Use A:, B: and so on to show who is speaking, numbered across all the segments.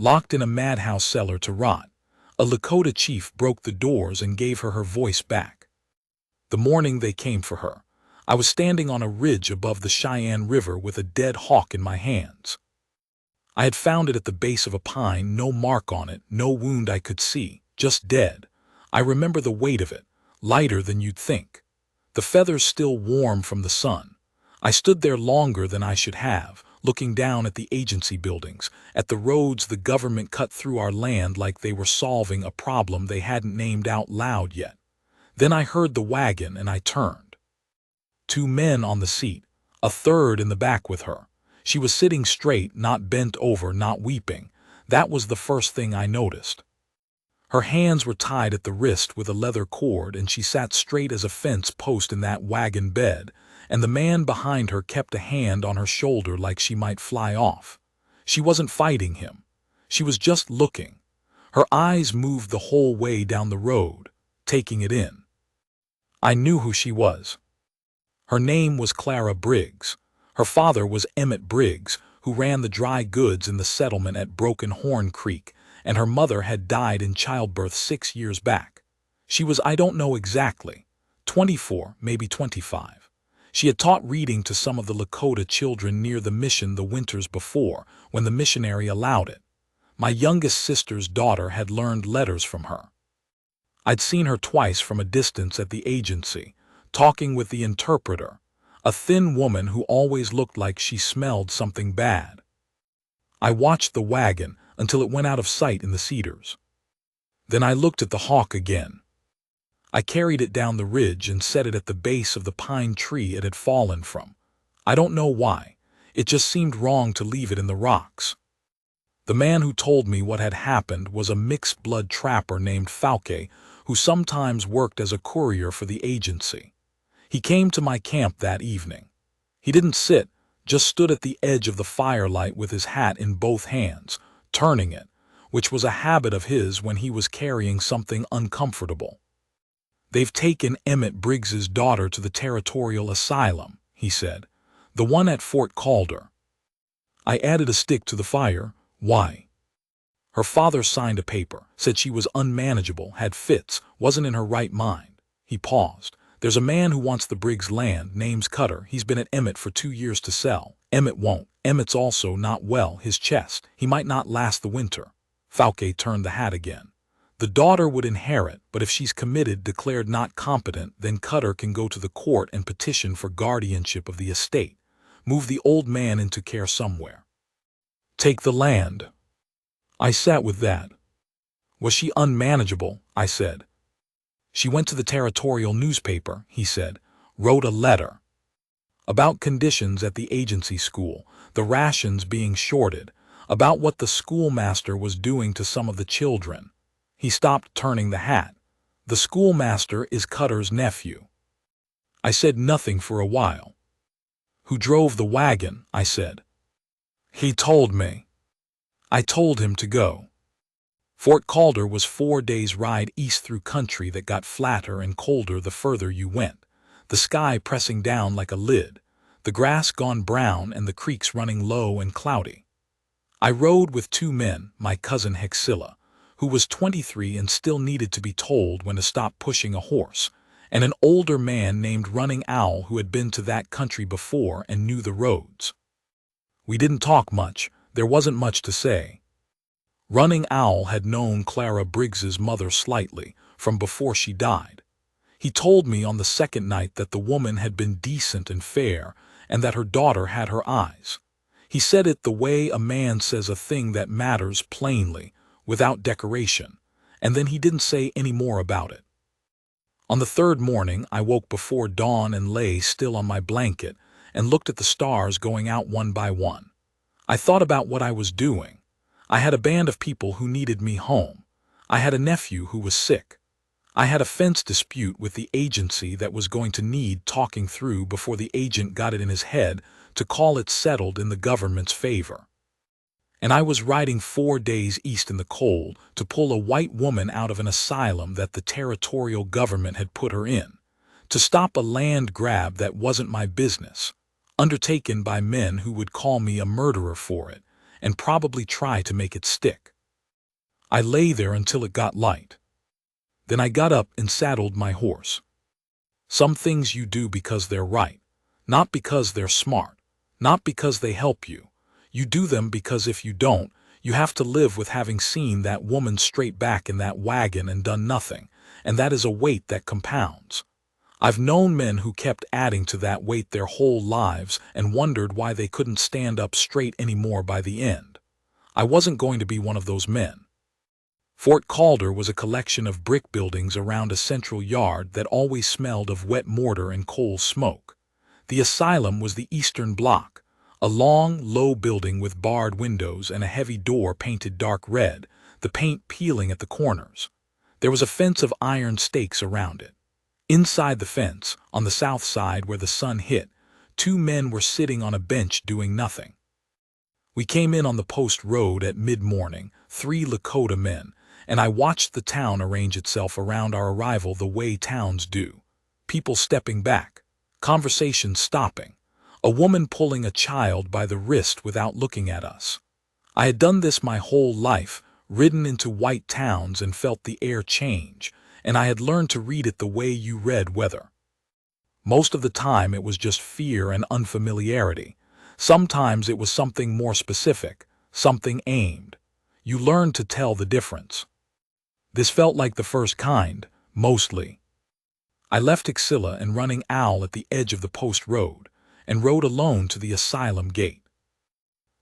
A: locked in a madhouse cellar to rot. A Lakota chief broke the doors and gave her her voice back. The morning they came for her, I was standing on a ridge above the Cheyenne River with a dead hawk in my hands. I had found it at the base of a pine, no mark on it, no wound I could see, just dead. I remember the weight of it, lighter than you'd think. The feathers still warm from the sun. I stood there longer than I should have, looking down at the agency buildings, at the roads the government cut through our land like they were solving a problem they hadn't named out loud yet. Then I heard the wagon and I turned. 2 men on the seat, a third in the back with her. She was sitting straight, not bent over, not weeping. That was the first thing I noticed. Her hands were tied at the wrist with a leather cord, and she sat straight as a fence post in that wagon bed, and the man behind her kept a hand on her shoulder like she might fly off. She wasn't fighting him. She was just looking. Her eyes moved the whole way down the road, taking it in. I knew who she was. Her name was Clara Briggs. Her father was Emmett Briggs, who ran the dry goods in the settlement at Broken Horn Creek, and her mother had died in childbirth 6 years back. She was, I don't know exactly, 24, maybe 25. She had taught reading to some of the Lakota children near the mission the winters before, when the missionary allowed it. My youngest sister's daughter had learned letters from her. I'd seen her twice from a distance at the agency, talking with the interpreter, a thin woman who always looked like she smelled something bad. I watched the wagon until it went out of sight in the cedars. Then I looked at the hawk again. I carried it down the ridge and set it at the base of the pine tree it had fallen from. I don't know why. It just seemed wrong to leave it in the rocks. The man who told me what had happened was a mixed-blood trapper named Cowboy, who sometimes worked as a courier for the agency. He came to my camp that evening. He didn't sit, just stood at the edge of the firelight with his hat in both hands, turning it, which was a habit of his when he was carrying something uncomfortable. "They've taken Emmett Briggs's daughter to the territorial asylum," he said, "the one at Fort Calder." I added a stick to the fire. "Why?" "Her father signed a paper, said she was unmanageable, had fits, wasn't in her right mind." He paused. "There's a man who wants the Briggs land, name's Cutter. He's been at Emmett for 2 years to sell. Emmett won't. Emmett's also not well, his chest. He might not last the winter." Cowboy turned the hat again. "The daughter would inherit, but if she's committed, declared not competent, then Cutter can go to the court and petition for guardianship of the estate. Move the old man into care somewhere. Take the land." I sat with that. "Was she unmanageable?" I said. "She went to the territorial newspaper," he said, "wrote a letter about conditions at the agency school, the rations being shorted, about what the schoolmaster was doing to some of the children." He stopped, turning the hat. "The schoolmaster is Cutter's nephew." I said nothing for a while. "Who drove the wagon?" I said. "He told me." I told him to go. Fort Calder was 4 days' ride east through country that got flatter and colder the further you went, the sky pressing down like a lid, the grass gone brown and the creeks running low and cloudy. I rode with 2 men, my cousin Hexilla, who was 23 and still needed to be told when to stop pushing a horse, and an older man named Running Owl who had been to that country before and knew the roads. We didn't talk much. There wasn't much to say. Running Owl had known Clara Briggs's mother slightly, from before she died. He told me on the second night that the woman had been decent and fair, and that her daughter had her eyes. He said it the way a man says a thing that matters, plainly, without decoration, and then he didn't say any more about it. On the 3rd morning, I woke before dawn and lay still on my blanket and looked at the stars going out one by one. I thought about what I was doing. I had a band of people who needed me home. I had a nephew who was sick. I had a fence dispute with the agency that was going to need talking through before the agent got it in his head to call it settled in the government's favor. And I was riding 4 days east in the cold to pull a white woman out of an asylum that the territorial government had put her in, to stop a land grab that wasn't my business, undertaken by men who would call me a murderer for it, and probably try to make it stick. I lay there until it got light. Then I got up and saddled my horse. Some things you do because they're right, not because they're smart, not because they help you. You do them because if you don't, you have to live with having seen that woman straight back in that wagon and done nothing, and that is a weight that compounds. I've known men who kept adding to that weight their whole lives and wondered why they couldn't stand up straight anymore by the end. I wasn't going to be one of those men. Fort Calder was a collection of brick buildings around a central yard that always smelled of wet mortar and coal smoke. The asylum was the eastern block, a long, low building with barred windows and a heavy door painted dark red, the paint peeling at the corners. There was a fence of iron stakes around it. Inside the fence, on the south side where the sun hit, 2 men were sitting on a bench doing nothing. We came in on the post road at mid-morning, 3 Lakota men, and I watched the town arrange itself around our arrival the way towns do. People stepping back, conversations stopping, a woman pulling a child by the wrist without looking at us. I had done this my whole life, ridden into white towns and felt the air change, and I had learned to read it the way you read weather. Most of the time it was just fear and unfamiliarity. Sometimes it was something more specific, something aimed. You learned to tell the difference. This felt like the first kind, mostly. I left Hixilla and Running Owl at the edge of the post road, and rode alone to the asylum gate.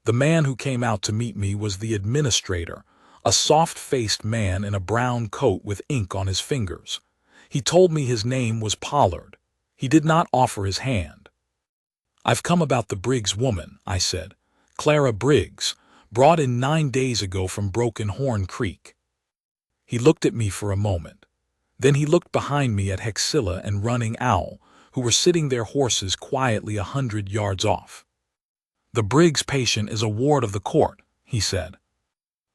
A: The man who came out to meet me was the administrator, a soft-faced man in a brown coat with ink on his fingers. He told me his name was Pollard. He did not offer his hand. "I've come about the Briggs woman," I said. "Clara Briggs, brought in 9 days ago from Broken Horn Creek." He looked at me for a moment. Then he looked behind me at Hixilla and Running Owl, who were sitting their horses quietly 100 yards off. "The Briggs patient is a ward of the court," he said.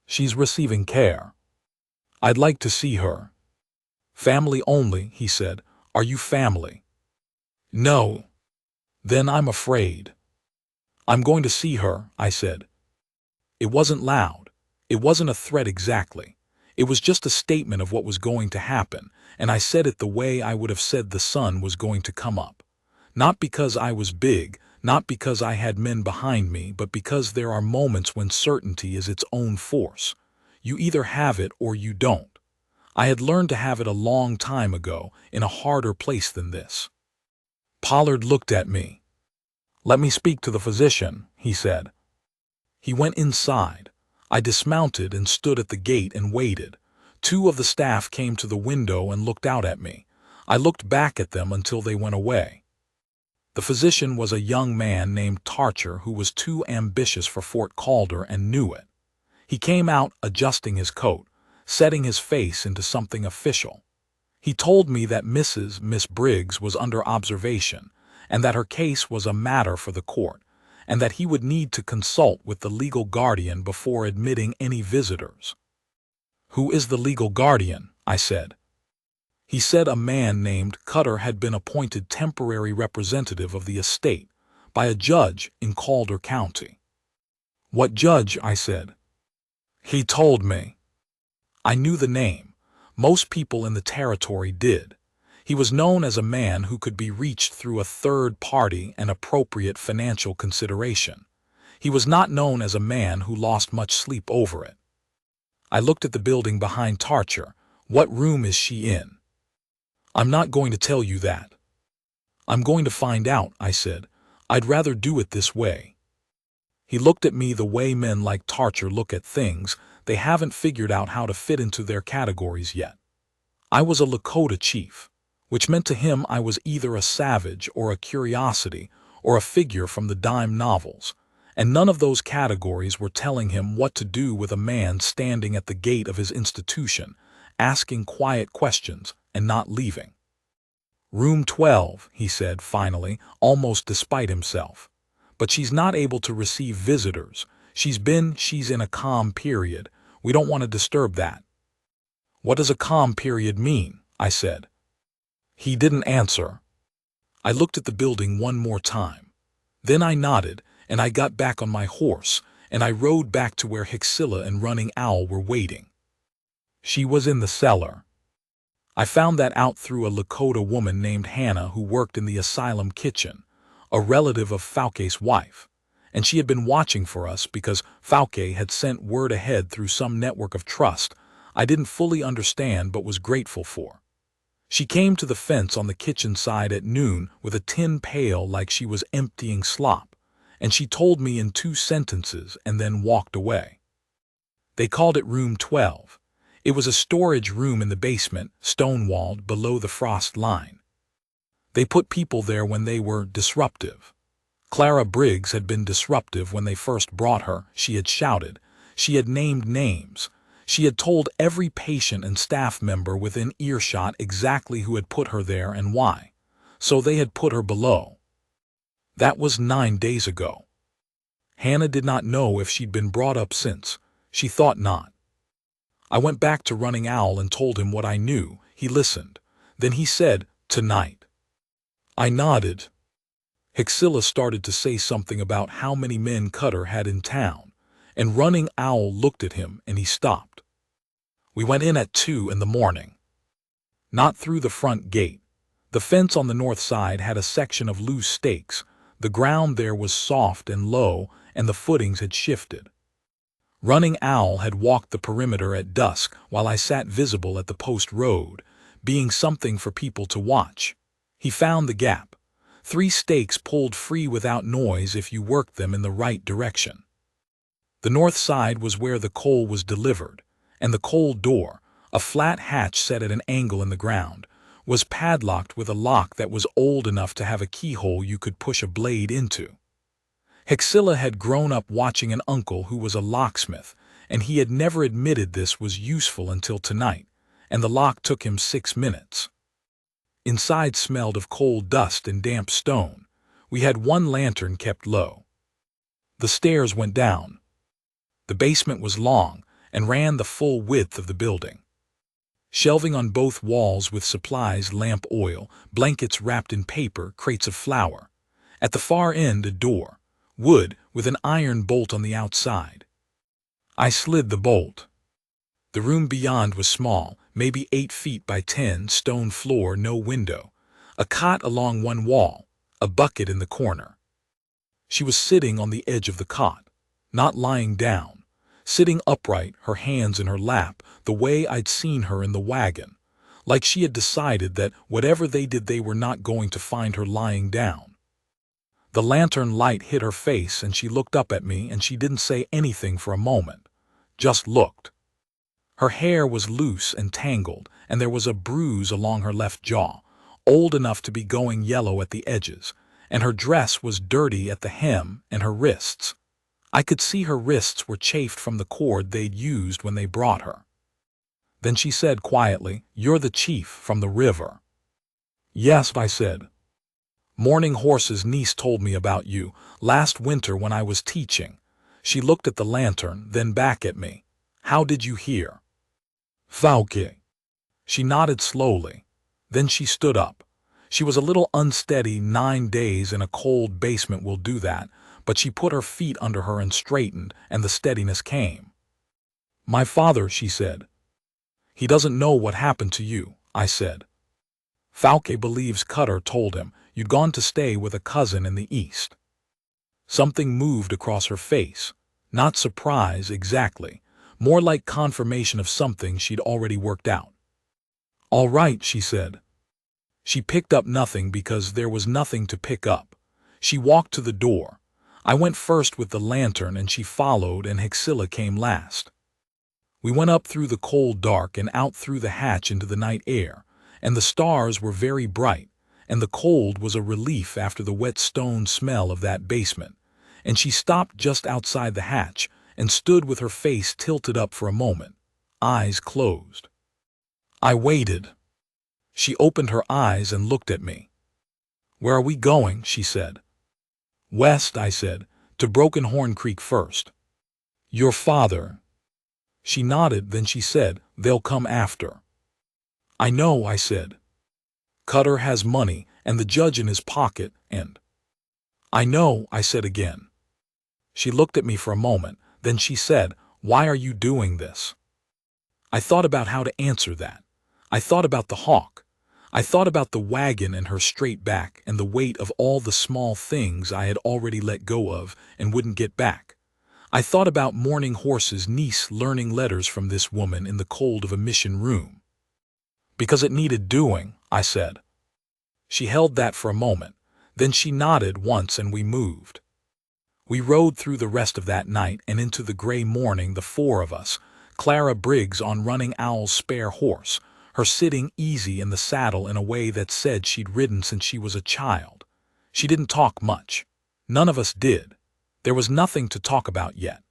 A: "She's receiving care. I'd like to see her." "Family only," he said. "Are you family?" "No." "Then I'm afraid." "I'm going to see her," I said. It wasn't loud. It wasn't a threat exactly. It was just a statement of what was going to happen, and I said it the way I would have said the sun was going to come up. Not because I was big, not because I had men behind me, but because there are moments when certainty is its own force. You either have it or you don't. I had learned to have it a long time ago, in a harder place than this. Pollard looked at me. "Let me speak to the physician," he said. He went inside. I dismounted and stood at the gate and waited. 2 of the staff came to the window and looked out at me. I looked back at them until they went away. The physician was a young man named Tarcher who was too ambitious for Fort Calder and knew it. He came out adjusting his coat, setting his face into something official. He told me that Miss Briggs was under observation, and that her case was a matter for the court, and that he would need to consult with the legal guardian before admitting any visitors. "Who is the legal guardian?" I said. He said a man named Cutter had been appointed temporary representative of the estate by a judge in Calder County. "What judge?" I said. He told me. I knew the name. Most people in the territory did. He was known as a man who could be reached through a third party and appropriate financial consideration. He was not known as a man who lost much sleep over it. I looked at the building behind Tarcher. "What room is she in?" "I'm not going to tell you that." "I'm going to find out," I said. "I'd rather do it this way." He looked at me the way men like Tarcher look at things. They haven't figured out how to fit into their categories yet. I was a Lakota chief, which meant to him I was either a savage or a curiosity or a figure from the dime novels, and none of those categories were telling him what to do with a man standing at the gate of his institution, asking quiet questions and not leaving. "Room 12, he said finally, almost despite himself. "But she's not able to receive visitors. She's in a calm period. We don't want to disturb that." "What does a calm period mean?" I said. He didn't answer. I looked at the building one more time. Then I nodded, and I got back on my horse, and I rode back to where Hixilla and Running Owl were waiting. She was in the cellar. I found that out through a Lakota woman named Hannah who worked in the asylum kitchen, a relative of Fauke's wife, and she had been watching for us because Fauke had sent word ahead through some network of trust I didn't fully understand but was grateful for. She came to the fence on the kitchen side at noon with a tin pail like she was emptying slop, and she told me in 2 sentences and then walked away. They called it Room 12. It was a storage room in the basement, stone-walled below the frost line. They put people there when they were disruptive. Clara Briggs had been disruptive when they first brought her, she had shouted. She had named names. She had told every patient and staff member within earshot exactly who had put her there and why. So they had put her below. That was 9 days ago. Hannah did not know if she'd been brought up since. She thought not. I went back to Running Owl and told him what I knew. He listened. Then he said, "Tonight." I nodded. Hyxilla started to say something about how many men Cutter had in town, and Running Owl looked at him and he stopped. We went in at 2 in the morning. Not through the front gate. The fence on the north side had a section of loose stakes. The ground there was soft and low, and the footings had shifted. Running Owl had walked the perimeter at dusk while I sat visible at the post road, being something for people to watch. He found the gap. 3 stakes pulled free without noise if you worked them in the right direction. The north side was where the coal was delivered, and the coal door, a flat hatch set at an angle in the ground, was padlocked with a lock that was old enough to have a keyhole you could push a blade into. Hyxilla had grown up watching an uncle who was a locksmith, and he had never admitted this was useful until tonight, and the lock took him 6 minutes. Inside smelled of coal dust and damp stone. We had 1 lantern kept low. The stairs went down. The basement was long and ran the full width of the building. Shelving on both walls with supplies, lamp oil, blankets wrapped in paper, crates of flour. At the far end a door, wood with an iron bolt on the outside. I slid the bolt. The room beyond was small, maybe 8 feet by 10, stone floor, no window. A cot along one wall, a bucket in the corner. She was sitting on the edge of the cot, not lying down, sitting upright, her hands in her lap, the way I'd seen her in the wagon, like she had decided that whatever they did they were not going to find her lying down. The lantern light hit her face and she looked up at me and she didn't say anything for a moment, just looked. Her hair was loose and tangled, and there was a bruise along her left jaw, old enough to be going yellow at the edges, and her dress was dirty at the hem and her wrists. I could see her wrists were chafed from the cord they'd used when they brought her. Then she said quietly, "You're the chief from the river." "Yes," I said. "Morning Horse's niece told me about you, last winter when I was teaching." She looked at the lantern, then back at me. "How did you hear?" "Fauke." She nodded slowly. Then she stood up. She was a little unsteady. 9 days in a cold basement will do that, but she put her feet under her and straightened, and the steadiness came. "My father," she said. "He doesn't know what happened to you," I said. "Fauke believes Cutter told him you'd gone to stay with a cousin in the east." Something moved across her face. Not surprise exactly, more like confirmation of something she'd already worked out. "All right," she said. She picked up nothing because there was nothing to pick up. She walked to the door. I went first with the lantern and she followed, and Hyxilla came last. We went up through the cold dark and out through the hatch into the night air, and the stars were very bright, and the cold was a relief after the wet stone smell of that basement, and she stopped just outside the hatch and stood with her face tilted up for a moment, eyes closed. I waited. She opened her eyes and looked at me. "Where are we going?" she said. "West," I said, "to Broken Horn Creek first." "Your father." She nodded, then she said, "They'll come after." "I know," I said. "Cutter has money and the judge in his pocket, and—" "I know," I said again. She looked at me for a moment, then she said, "Why are you doing this?" I thought about how to answer that. I thought about the hawk. I thought about the wagon and her straight back and the weight of all the small things I had already let go of and wouldn't get back. I thought about Mourning Horse's niece learning letters from this woman in the cold of a mission room. Because it needed doing, I said. She held that for a moment. Then she nodded once and we moved. We rode through the rest of that night and into the gray morning, the four of us, Clara Briggs on Running Owl's spare horse, her sitting easy in the saddle in a way that said she'd ridden since she was a child. She didn't talk much. None of us did. There was nothing to talk about yet.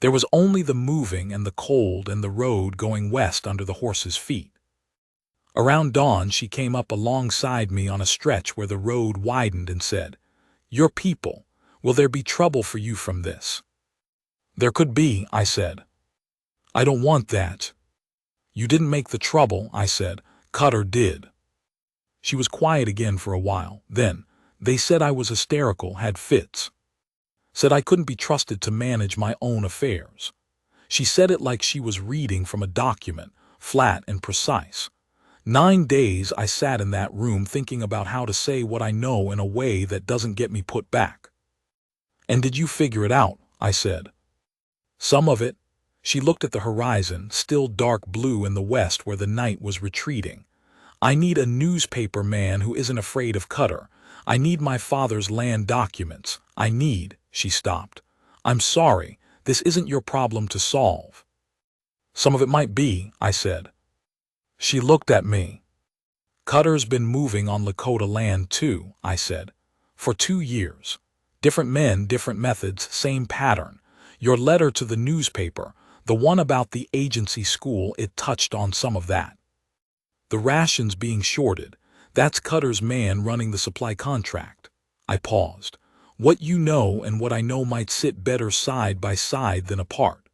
A: There was only the moving and the cold and the road going west under the horse's feet. Around dawn she came up alongside me on a stretch where the road widened and said, "Your people, will there be trouble for you from this?" "There could be," I said. "I don't want that." "You didn't make the trouble," I said. "Cutter did." She was quiet again for a while. Then, "They said I was hysterical, had fits. Said I couldn't be trusted to manage my own affairs." She said it like she was reading from a document, flat and precise. 9 days I sat in that room thinking about how to say what I know in a way that doesn't get me put back. "And did you figure it out?" I said. "Some of it." She looked at the horizon, still dark blue in the west where the night was retreating. "I need a newspaper man who isn't afraid of Cutter. I need my father's land documents. I need—" She stopped. "I'm sorry, this isn't your problem to solve." "Some of it might be," I said. She looked at me. "Cutter's been moving on Lakota land too," I said. "For 2 years. Different men, different methods, same pattern. Your letter to the newspaper, the one about the agency school, it touched on some of that. The rations being shorted, that's Cutter's man running the supply contract." I paused. "What you know and what I know might sit better side by side than apart."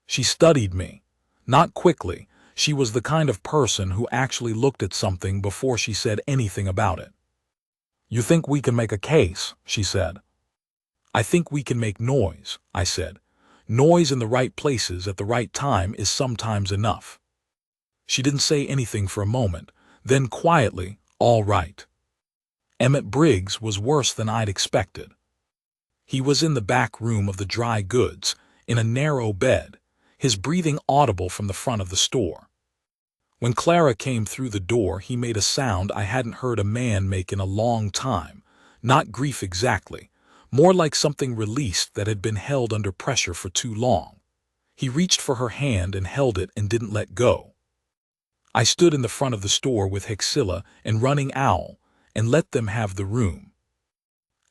A: She studied me. Not quickly. She was the kind of person who actually looked at something before she said anything about it. "You think we can make a case?" she said. "I think we can make noise," I said. "Noise in the right places at the right time is sometimes enough." She didn't say anything for a moment, then quietly, "All right." Emmett Briggs was worse than I'd expected. He was in the back room of the dry goods, in a narrow bed, his breathing audible from the front of the store. When Clara came through the door, he made a sound I hadn't heard a man make in a long time. Not grief exactly, more like something released that had been held under pressure for too long. He reached for her hand and held it and didn't let go. I stood in the front of the store with Hexilla and Running Owl and let them have the room.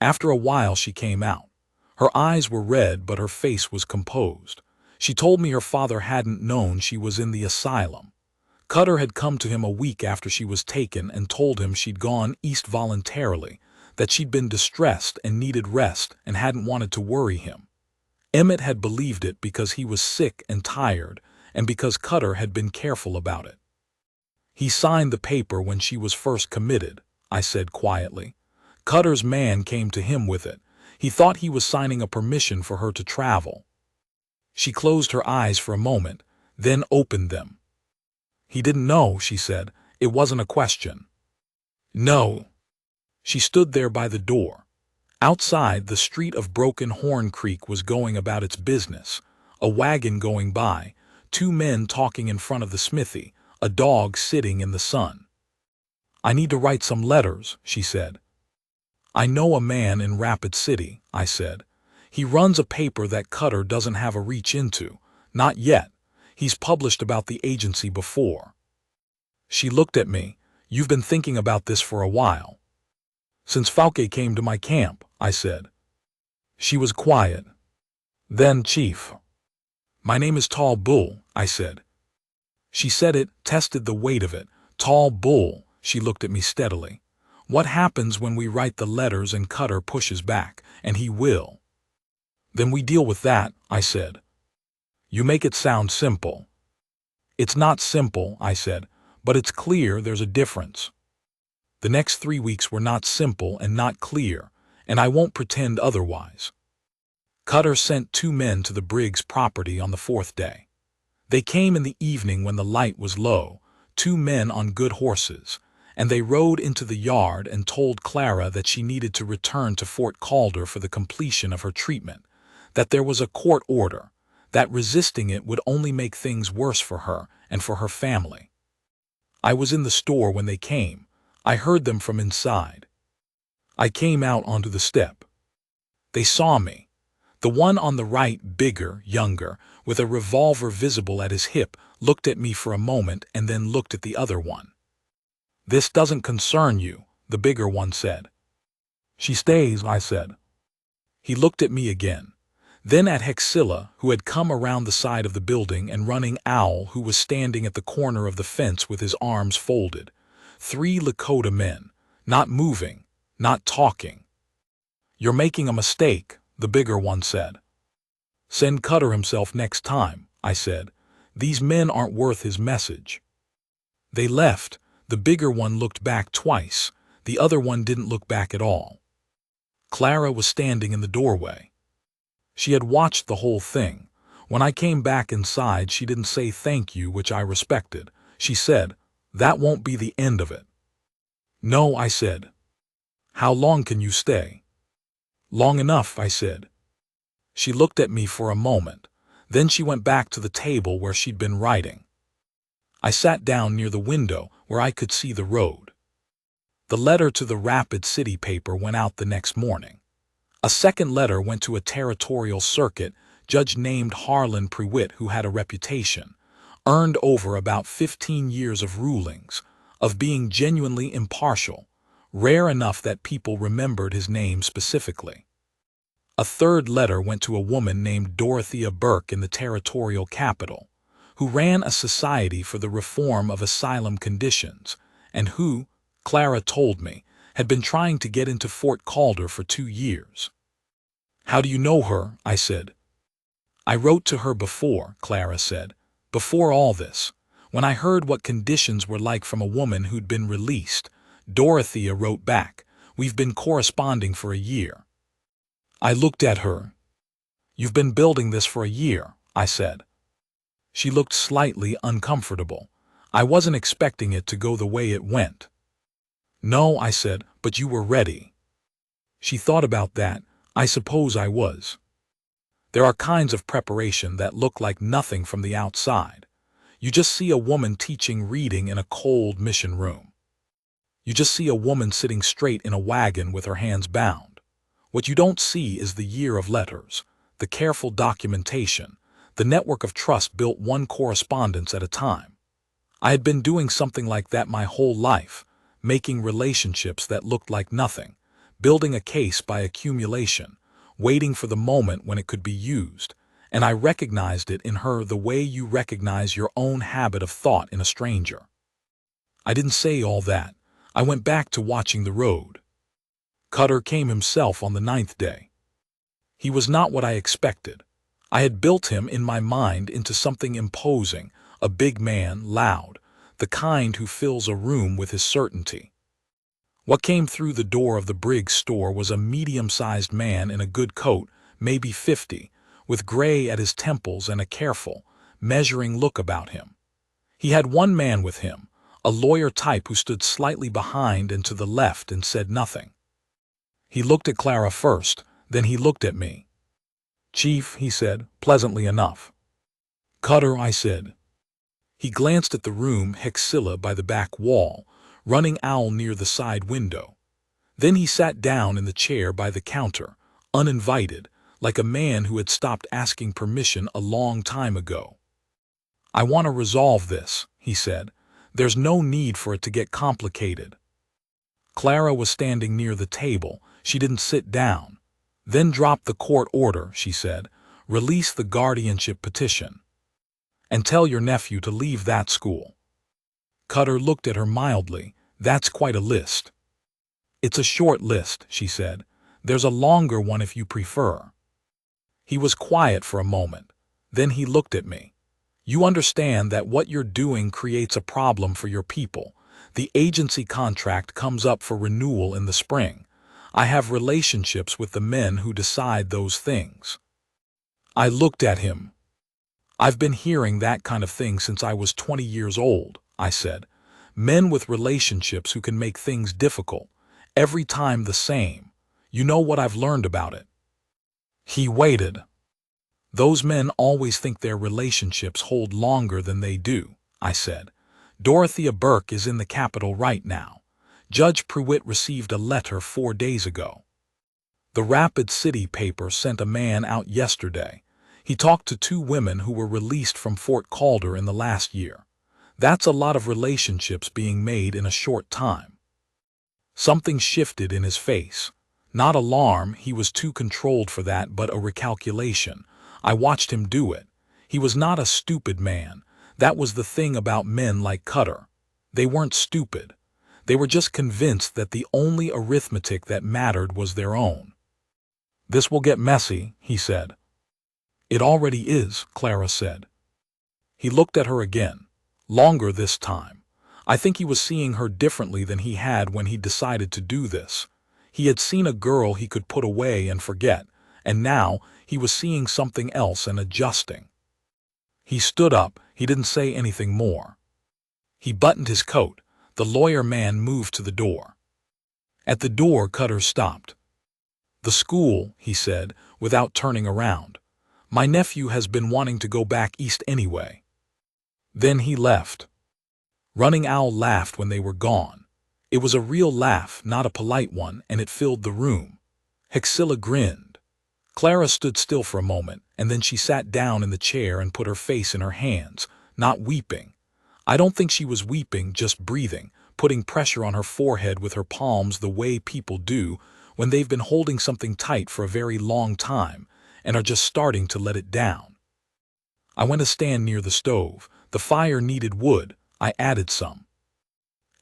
A: After a while she came out. Her eyes were red, but her face was composed. She told me her father hadn't known she was in the asylum. Cutter had come to him a week after she was taken and told him she'd gone east voluntarily, that she'd been distressed and needed rest and hadn't wanted to worry him. Emmett had believed it because he was sick and tired and because Cutter had been careful about it. "He signed the paper when she was first committed," I said quietly. "Cutter's man came to him with it. He thought he was signing a permission for her to travel." She closed her eyes for a moment, then opened them. "He didn't know," she said. "It wasn't a question." "No." She stood there by the door. Outside, the street of Broken Horn Creek was going about its business. A wagon going by, 2 men talking in front of the smithy, a dog sitting in the sun. "I need to write some letters," she said. "I know a man in Rapid City," I said. "He runs a paper that Cutter doesn't have a reach into. Not yet. He's published about the agency before." She looked at me. "You've been thinking about this for a while." "Since Fauke came to my camp," I said. She was quiet. Then, "Chief." "My name is Tall Bull," I said. She said it, tested the weight of it. "Tall Bull." She looked at me steadily. "What happens when we write the letters and Cutter pushes back, and he will?" "Then we deal with that," I said. "You make it sound simple." "It's not simple," I said, "but it's clear there's a difference." The next 3 weeks were not simple and not clear, and I won't pretend otherwise. Cutter sent 2 men to the Briggs property on the 4th day. They came in the evening when the light was low, 2 men on good horses, and they rode into the yard and told Clara that she needed to return to Fort Calder for the completion of her treatment, that there was a court order, that resisting it would only make things worse for her and for her family. I was in the store when they came. I heard them from inside. I came out onto the step. They saw me. The one on the right, bigger, younger, with a revolver visible at his hip, looked at me for a moment and then looked at the other one. "This doesn't concern you," the bigger one said. "She stays," I said. He looked at me again, then at Hexilla, who had come around the side of the building, and Running Owl, who was standing at the corner of the fence with his arms folded. 3 Lakota men, not moving, not talking. "You're making a mistake," the bigger one said. "Send Cutter himself next time," I said. "These men aren't worth his message." They left. The bigger one looked back twice. The other one didn't look back at all. Clara was standing in the doorway. She had watched the whole thing. When I came back inside, she didn't say thank you, which I respected. She said, "That won't be the end of it." "No," I said. "How long can you stay?" "Long enough," I said. She looked at me for a moment. Then she went back to the table where she'd been writing. I sat down near the window where I could see the road. The letter to the Rapid City paper went out the next morning. A second letter went to a territorial circuit judge named Harlan Prewitt, who had a reputation, earned over about 15 years of rulings, of being genuinely impartial, rare enough that people remembered his name specifically. A third letter went to a woman named Dorothea Burke in the territorial capital, who ran a society for the reform of asylum conditions, and who, Clara told me, had been trying to get into Fort Calder for 2 years. "How do you know her?" I said. "I wrote to her before," Clara said, "before all this. When I heard what conditions were like from a woman who'd been released, Dorothea wrote back, 'We've been corresponding for a year.'" I looked at her. "You've been building this for a year," I said. She looked slightly uncomfortable. I wasn't expecting it to go the way it went. "No," I said, "but you were ready." She thought about that. "I suppose I was." There are kinds of preparation that look like nothing from the outside. You just see a woman teaching reading in a cold mission room. You just see a woman sitting straight in a wagon with her hands bound. What you don't see is the year of letters, the careful documentation, the network of trust built one correspondence at a time. I had been doing something like that my whole life, making relationships that looked like nothing, building a case by accumulation, waiting for the moment when it could be used, and I recognized it in her the way you recognize your own habit of thought in a stranger. I didn't say all that. I went back to watching the road. Cutter came himself on the 9th day. He was not what I expected. I had built him in my mind into something imposing, a big man, loud, the kind who fills a room with his certainty. What came through the door of the Briggs store was a medium-sized man in a good coat, maybe 50, with gray at his temples and a careful, measuring look about him. He had one man with him, a lawyer type who stood slightly behind and to the left and said nothing. He looked at Clara first, then he looked at me. "Chief," he said, pleasantly enough. "Cutter," I said. He glanced at the room, Hexilla by the back wall, Running Owl near the side window. Then he sat down in the chair by the counter, uninvited, like a man who had stopped asking permission a long time ago. "I want to resolve this," he said. "There's no need for it to get complicated." Clara was standing near the table. She didn't sit down. "Then drop the court order," she said. "Release the guardianship petition. And tell your nephew to leave that school." Cutter looked at her mildly. "That's quite a list." "It's a short list," she said. "There's a longer one if you prefer." He was quiet for a moment. Then he looked at me. "You understand that what you're doing creates a problem for your people. The agency contract comes up for renewal in the spring. I have relationships with the men who decide those things." I looked at him. I've been hearing that kind of thing since I was 20 years old, I said. Men with relationships who can make things difficult. Every time the same. You know what I've learned about it. He waited. Those men always think their relationships hold longer than they do, I said. Dorothea Burke is in the Capitol right now. Judge Pruitt received a letter 4 days ago. The Rapid City paper sent a man out yesterday. He talked to 2 women who were released from Fort Calder in the last year. That's a lot of relationships being made in a short time. Something shifted in his face. Not alarm, he was too controlled for that, but a recalculation. I watched him do it. He was not a stupid man. That was the thing about men like Cutter. They weren't stupid. They were just convinced that the only arithmetic that mattered was their own. This will get messy, he said. It already is, Clara said. He looked at her again. Longer this time. I think he was seeing her differently than he had when he decided to do this. He had seen a girl he could put away and forget, and now he was seeing something else and adjusting. He stood up. He didn't say anything more. He buttoned his coat. The lawyer man moved to the door. At the door, Cutter stopped. The school, he said, without turning around. My nephew has been wanting to go back east anyway. Then he left. Running Owl laughed when they were gone. It was a real laugh, not a polite one, and it filled the room. Hyxilla grinned. Clara stood still for a moment, and then she sat down in the chair and put her face in her hands, not weeping. I don't think she was weeping, just breathing, putting pressure on her forehead with her palms the way people do when they've been holding something tight for a very long time and are just starting to let it down. I went to stand near the stove. The fire needed wood. I added some.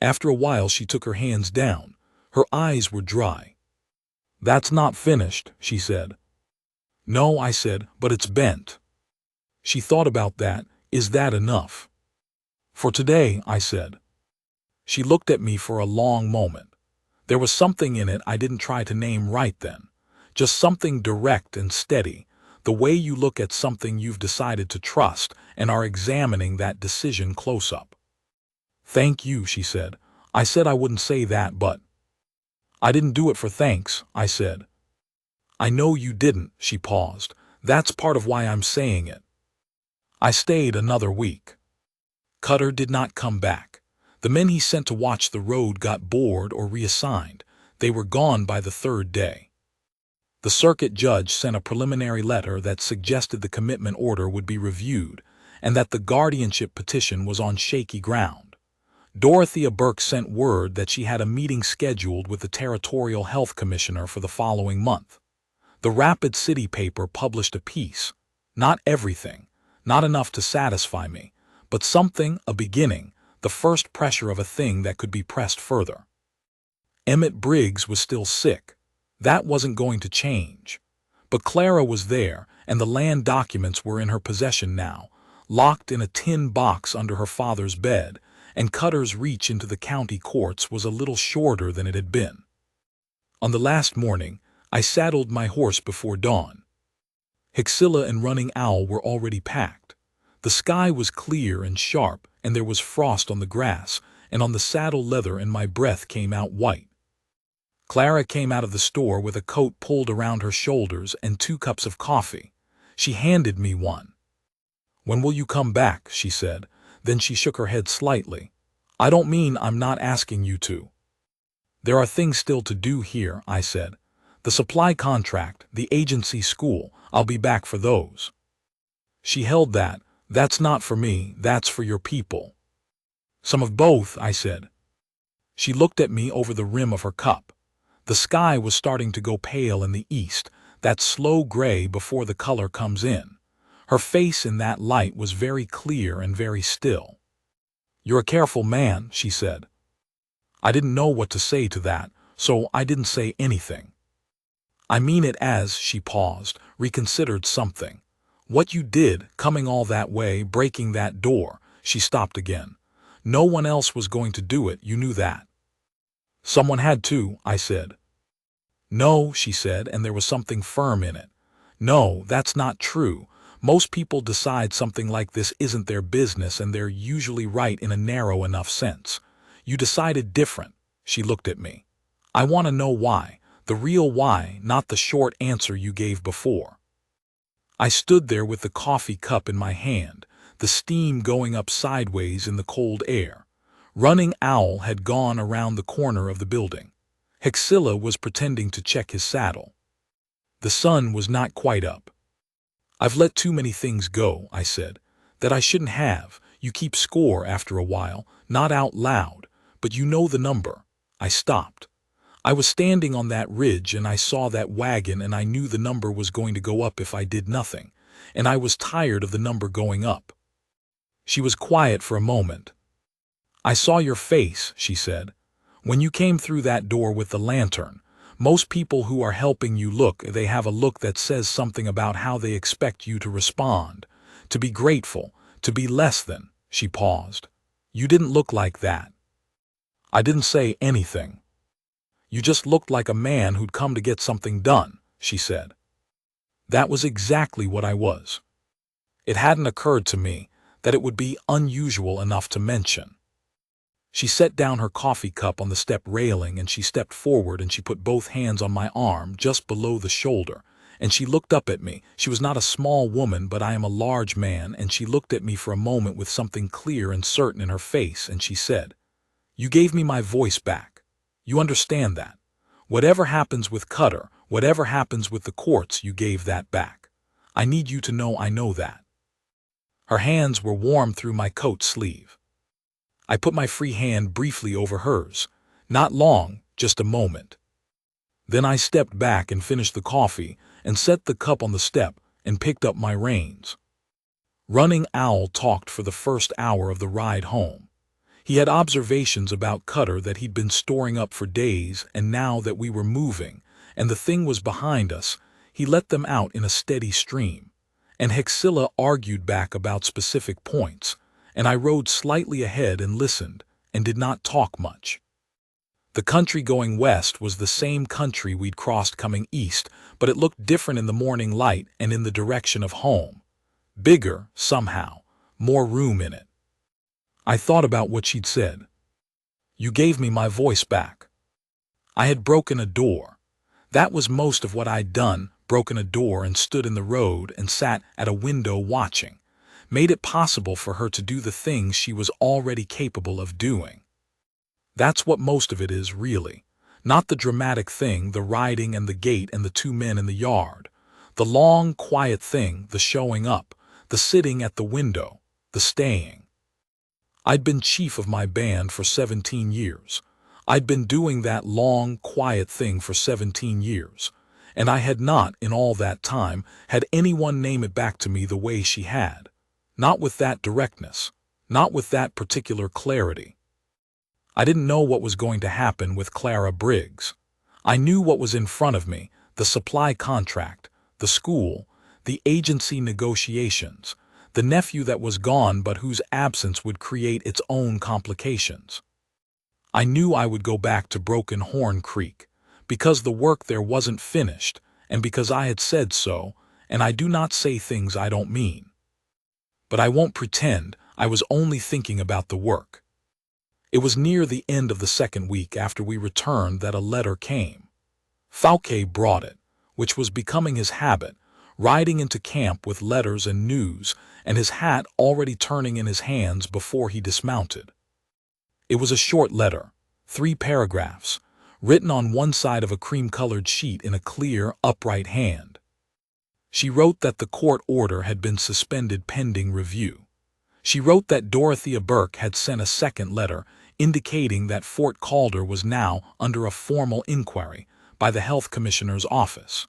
A: After a while she took her hands down. Her eyes were dry. That's not finished, she said. No, I said, but it's bent. She thought about that. Is that enough? For today, I said. She looked at me for a long moment. There was something in it I didn't try to name right then. Just something direct and steady, the way you look at something you've decided to trust and are examining that decision close up. Thank you, she said. I said I wouldn't say that, but... I didn't do it for thanks, I said. I know you didn't, she paused. That's part of why I'm saying it. I stayed another week. Cutter did not come back. The men he sent to watch the road got bored or reassigned. They were gone by the 3rd day. The circuit judge sent a preliminary letter that suggested the commitment order would be reviewed and that the guardianship petition was on shaky ground. Dorothea Burke sent word that she had a meeting scheduled with the Territorial Health Commissioner for the following month. The Rapid City paper published a piece. Not everything, not enough to satisfy me, but something, a beginning, the first pressure of a thing that could be pressed further. Emmett Briggs was still sick. That wasn't going to change. But Clara was there, and the land documents were in her possession now, locked in a tin box under her father's bed, and Cutter's reach into the county courts was a little shorter than it had been. On the last morning, I saddled my horse before dawn. Hyxilla and Running Owl were already packed. The sky was clear and sharp, and there was frost on the grass and on the saddle leather, and my breath came out white. Clara came out of the store with a coat pulled around her shoulders and 2 cups of coffee. She handed me one. When will you come back? She said. Then she shook her head slightly. I don't mean I'm not asking you to. There are things still to do here, I said. The supply contract, the agency school, I'll be back for those. She held that. That's not for me, that's for your people. Some of both, I said. She looked at me over the rim of her cup. The sky was starting to go pale in the east, that slow gray before the color comes in. Her face in that light was very clear and very still. You're a careful man, she said. I didn't know what to say to that, so I didn't say anything. I mean it as, she paused, reconsidered something. What you did, coming all that way, breaking that door, she stopped again. No one else was going to do it, you knew that. Someone had to, I said. No, she said, and there was something firm in it. No, that's not true. Most people decide something like this isn't their business, and they're usually right in a narrow enough sense. You decided different. She looked at me. I want to know why. The real why, not the short answer you gave before. I stood there with the coffee cup in my hand, the steam going up sideways in the cold air. Running Owl had gone around the corner of the building. Hexilla was pretending to check his saddle. The sun was not quite up. I've let too many things go, I said, that I shouldn't have. You keep score after a while, not out loud, but you know the number. I stopped. I was standing on that ridge and I saw that wagon, and I knew the number was going to go up if I did nothing, and I was tired of the number going up. She was quiet for a moment. I saw your face, she said, when you came through that door with the lantern. Most people who are helping you they have a look that says something about how they expect you to respond, to be grateful, to be less than. She paused. You didn't look like that. I didn't say anything. You just looked like a man who'd come to get something done, she said. That was exactly what I was. It hadn't occurred to me that it would be unusual enough to mention. She set down her coffee cup on the step railing, and she stepped forward, and she put both hands on my arm just below the shoulder, and she looked up at me. She was not a small woman, but I am a large man, and she looked at me for a moment with something clear and certain in her face, and she said, "You gave me my voice back. You understand that? Whatever happens with Cutter, whatever happens with the courts, you gave that back. I need you to know I know that." Her hands were warm through my coat sleeve. I put my free hand briefly over hers. Not long, just a moment. Then I stepped back and finished the coffee and set the cup on the step and picked up my reins. Running Owl talked for the first hour of the ride home. He had observations about Cutter that he'd been storing up for days, and now that we were moving and the thing was behind us, he let them out in a steady stream. And Hexilla argued back about specific points, and I rode slightly ahead and listened, and did not talk much. The country going west was the same country we'd crossed coming east, but it looked different in the morning light and in the direction of home. Bigger, somehow, more room in it. I thought about what she'd said. You gave me my voice back. I had broken a door. That was most of what I'd done, broken a door and stood in the road and sat at a window watching. Made it possible for her to do the things she was already capable of doing. That's what most of it is, really. Not the dramatic thing, the riding and the gate and the two men in the yard. The long, quiet thing, the showing up, the sitting at the window, the staying. I'd been chief of my band for 17 years. I'd been doing that long, quiet thing for 17 years. And I had not, in all that time, had anyone name it back to me the way she had. Not with that directness, not with that particular clarity. I didn't know what was going to happen with Clara Briggs. I knew what was in front of me, the supply contract, the school, the agency negotiations, the nephew that was gone but whose absence would create its own complications. I knew I would go back to Broken Horn Creek, because the work there wasn't finished, and because I had said so, and I do not say things I don't mean. But I won't pretend I was only thinking about the work. It was near the end of the second week after we returned that a letter came. Fauke brought it, which was becoming his habit, riding into camp with letters and news, and his hat already turning in his hands before he dismounted. It was a short letter, 3 paragraphs, written on one side of a cream-colored sheet in a clear, upright hand. She wrote that the court order had been suspended pending review. She wrote that Dorothea Burke had sent a second letter indicating that Fort Calder was now under a formal inquiry by the Health Commissioner's office.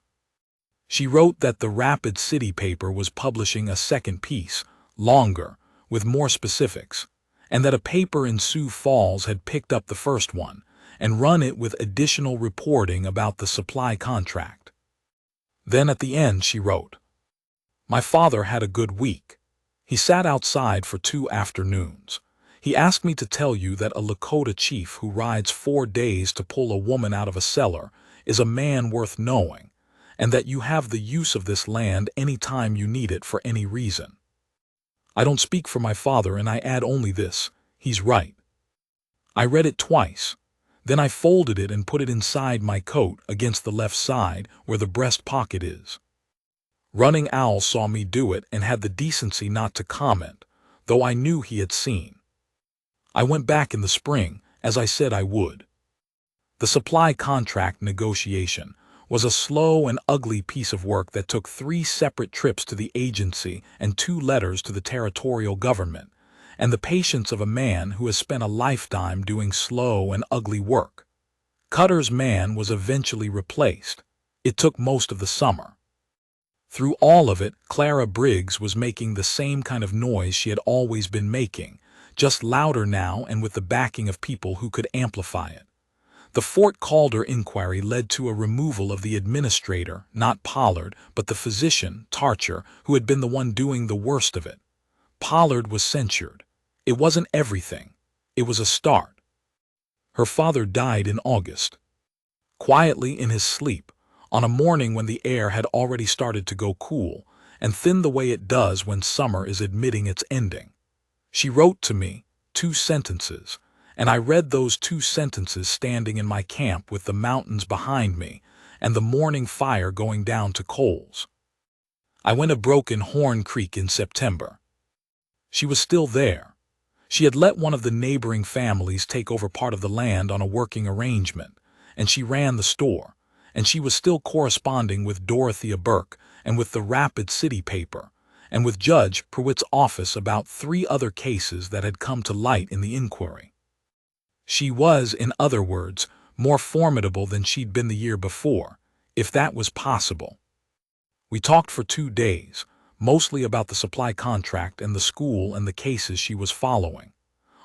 A: She wrote that the Rapid City paper was publishing a second piece, longer, with more specifics, and that a paper in Sioux Falls had picked up the first one and run it with additional reporting about the supply contract. Then at the end she wrote, "My father had a good week. He sat outside for 2 afternoons. He asked me to tell you that a Lakota chief who rides 4 days to pull a woman out of a cellar is a man worth knowing, and that you have the use of this land any time you need it for any reason. I don't speak for my father, and I add only this: he's right. I read it twice. Then I folded it and put it inside my coat against the left side where the breast pocket is. Running Owl saw me do it and had the decency not to comment, though I knew he had seen. I went back in the spring, as I said I would. The supply contract negotiation was a slow and ugly piece of work that took 3 separate trips to the agency and 2 letters to the territorial government, and the patience of a man who has spent a lifetime doing slow and ugly work. Cutter's man was eventually replaced. It took most of the summer. Through all of it, Clara Briggs was making the same kind of noise she had always been making, just louder now and with the backing of people who could amplify it. The Fort Calder inquiry led to a removal of the administrator, not Pollard, but the physician, Tarcher, who had been the one doing the worst of it. Pollard was censured. It wasn't everything. It was a start. Her father died in August. Quietly in his sleep, on a morning when the air had already started to go cool, and thin the way it does when summer is admitting its ending. She wrote to me 2 sentences, and I read those 2 sentences standing in my camp with the mountains behind me and the morning fire going down to coals. I went to Broken Horn Creek in September. She was still there. She had let one of the neighboring families take over part of the land on a working arrangement, and she ran the store, and she was still corresponding with Dorothea Burke and with the Rapid City paper, and with Judge Prewitt's office about 3 other cases that had come to light in the inquiry. She was, in other words, more formidable than she'd been the year before, if that was possible. We talked for 2 days, mostly about the supply contract and the school and the cases she was following.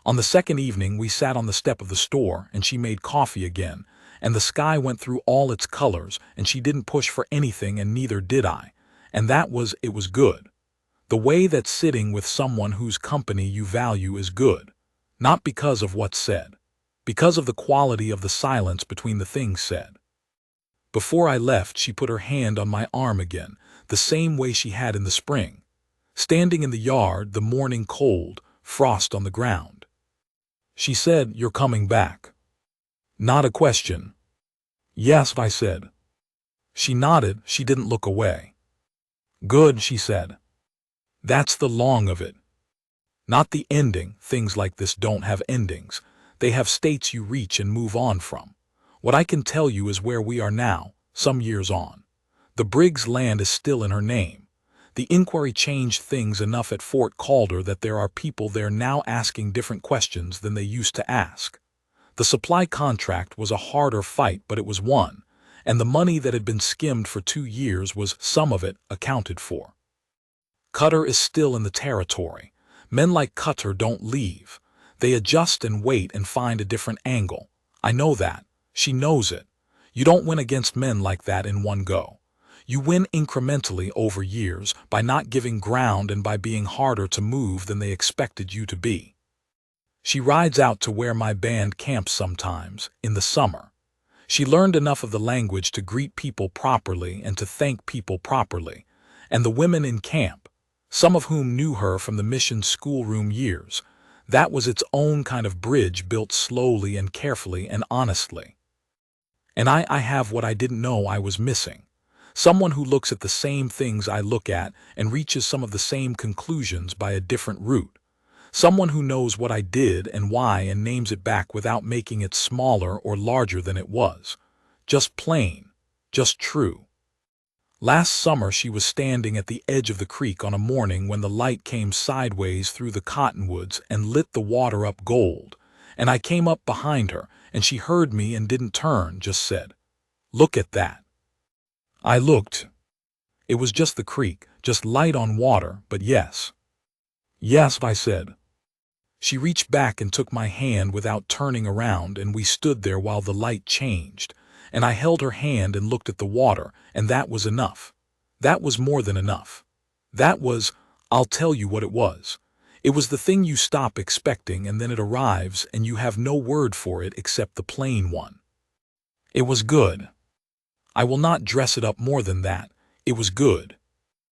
A: On the second evening we sat on the step of the store and she made coffee again, and the sky went through all its colors and she didn't push for anything and neither did I, and it was good. The way that sitting with someone whose company you value is good, not because of what's said, because of the quality of the silence between the things said. Before I left, she put her hand on my arm again, the same way she had in the spring. Standing in the yard, the morning cold, frost on the ground. She said, "You're coming back." Not a question. "Yes," I said. She nodded, she didn't look away. "Good," she said. "That's the long of it. Not the ending. Things like this don't have endings. They have states you reach and move on from. What I can tell you is where we are now, some years on. The Briggs land is still in her name. The inquiry changed things enough at Fort Calder that there are people there now asking different questions than they used to ask. The supply contract was a harder fight, but it was won, and the money that had been skimmed for 2 years was, some of it, accounted for. Cutter is still in the territory. Men like Cutter don't leave. They adjust and wait and find a different angle. I know that. She knows it. You don't win against men like that in one go. You win incrementally over years by not giving ground and by being harder to move than they expected you to be. She rides out to where my band camps sometimes, in the summer. She learned enough of the language to greet people properly and to thank people properly. And the women in camp, some of whom knew her from the mission schoolroom years, that was its own kind of bridge built slowly and carefully and honestly. And I have what I didn't know I was missing. Someone who looks at the same things I look at and reaches some of the same conclusions by a different route. Someone who knows what I did and why and names it back without making it smaller or larger than it was. Just plain, just true. Last summer she was standing at the edge of the creek on a morning when the light came sideways through the cottonwoods and lit the water up gold, and I came up behind her and she heard me and didn't turn, just said, "Look at that." I looked. It was just the creek, just light on water, but yes. "Yes," I said. She reached back and took my hand without turning around, and we stood there while the light changed, and I held her hand and looked at the water, and that was enough. That was more than enough. That was, I'll tell you what it was. It was the thing you stop expecting and then it arrives and you have no word for it except the plain one. It was good. I will not dress it up more than that. It was good.